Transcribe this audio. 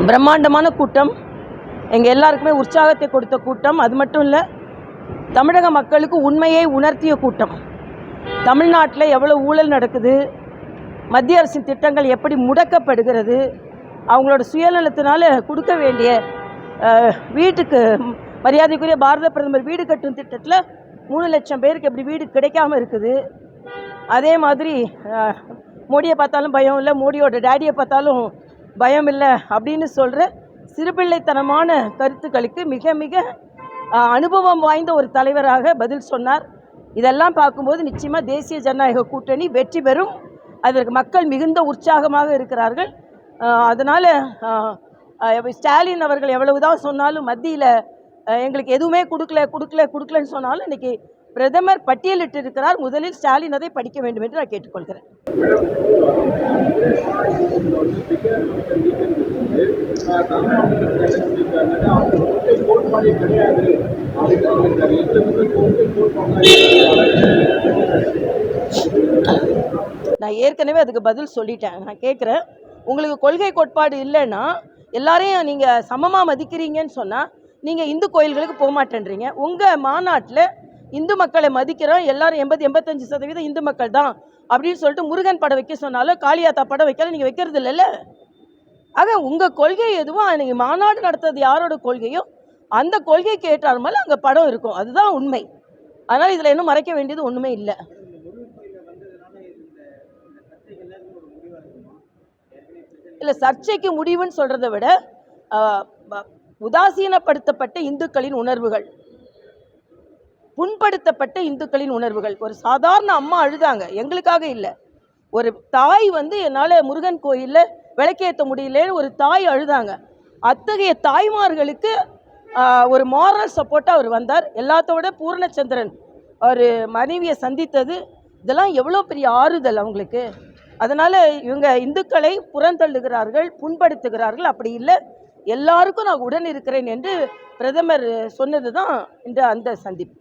பிரம்மாண்டமான கூட்டம், எங்கள் எல்லாருக்குமே உற்சாகத்தை கொடுத்த கூட்டம். அது மட்டும் இல்லை, தமிழக மக்களுக்கு உண்மையை உணர்த்திய கூட்டம். தமிழ்நாட்டில் எவ்வளோ ஊழல் நடக்குது, மத்திய அரசின் திட்டங்கள் எப்படி முடக்கப்படுகிறது, அவங்களோட சுயநலத்தினால கொடுக்க வேண்டிய வீட்டுக்கு மரியாதைக்குரிய பாரத பிரதமர் வீடு கட்டும் திட்டத்தில் 3 லட்சம் பேருக்கு எப்படி வீடு கிடைக்காமல் இருக்குது. அதே மாதிரி மோடியை பார்த்தாலும் பயம் இல்லை, மோடியோட டேடியை பார்த்தாலும் பயம் இல்லை அப்படின்னு சொல்கிற சிறுபிள்ளைத்தனமான கருத்துக்களுக்கு மிக மிக அனுபவம் வாய்ந்த ஒரு தலைவராக பதில் சொன்னார். இதெல்லாம் பார்க்கும்போது நிச்சயமாக தேசிய ஜனநாயக கூட்டணி வெற்றி பெறும். அதற்கு மக்கள் மிகுந்த உற்சாகமாக இருக்கிறார்கள். அதனால் ஸ்டாலின் அவர்கள் எவ்வளவுதான் சொன்னாலும், மத்தியில் எங்களுக்கு எதுவுமே கொடுக்கலன்னு சொன்னாலும் இன்றைக்கி பிரதமர் பட்டியலிட்டு இருக்கிறார். முதலில் ஸ்டாலின் அதை படிக்க வேண்டும் என்று நான் கேட்டுக்கொள்கிறேன். நான் ஏற்கனவே அதுக்கு பதில் சொல்லிட்டேன். நான் கேட்குறேன், உங்களுக்கு கொள்கை கோட்பாடு இல்லைன்னா எல்லாரையும் நீங்கள் சமமாக மதிக்கிறீங்கன்னு சொன்னால் நீங்கள் இந்து கோயில்களுக்கு போக மாட்டேன்றீங்க. உங்கள் மாநாட்டில் இந்து மக்களை மதிக்கிறோம், எல்லாரும் 80-85% இந்து மக்கள் தான் அப்படின்னு சொல்லிட்டு முருகன் படம் வைக்க சொன்னாலும் காளியாத்தா படம் வைக்கல, நீங்கள் வைக்கிறது இல்லைல்ல. ஆக உங்கள் கொள்கை எதுவும் நீங்கள் மாநாடு நடத்துறது யாரோட கொள்கையோ அந்த கொள்கைக்கு ஏற்றார் மேலே அங்கே படம் இருக்கும். அதுதான் உண்மை. அதனால் இதில் இன்னும் மறைக்க வேண்டியது ஒன்றுமே இல்லை. இல்லை, சர்ச்சைக்கு முடிவுன்னு சொல்கிறத விட உதாசீனப்படுத்தப்பட்ட இந்துக்களின் உணர்வுகள், புண்படுத்தப்பட்ட இந்துக்களின் உணர்வுகள். ஒரு சாதாரண அம்மா அழுதாங்க, எங்களுக்காக இல்லை. ஒரு தாய் என்னால் முருகன் கோயிலில் விளக்கேற்ற முடியலன்னு ஒரு தாய் அழுதாங்க. அத்தகைய தாய்மார்களுக்கு ஒரு மாரல் சப்போர்ட்டாக அவர் வந்தார். எல்லாத்தோட பூர்ணச்சந்திரன் அவர் மனைவியை சந்தித்தது, இதெல்லாம் எவ்வளோ பெரிய ஆறுதல் அவங்களுக்கு. அதனால் இவங்க இந்துக்களை புறந்தள்ளுகிறார்கள், புண்படுத்துகிறார்கள். அப்படி இல்லை, எல்லாருக்கும் நான் உடன் இருக்கிறேன் என்று பிரதமர் சொன்னது தான் இந்த அந்த சந்திப்பு.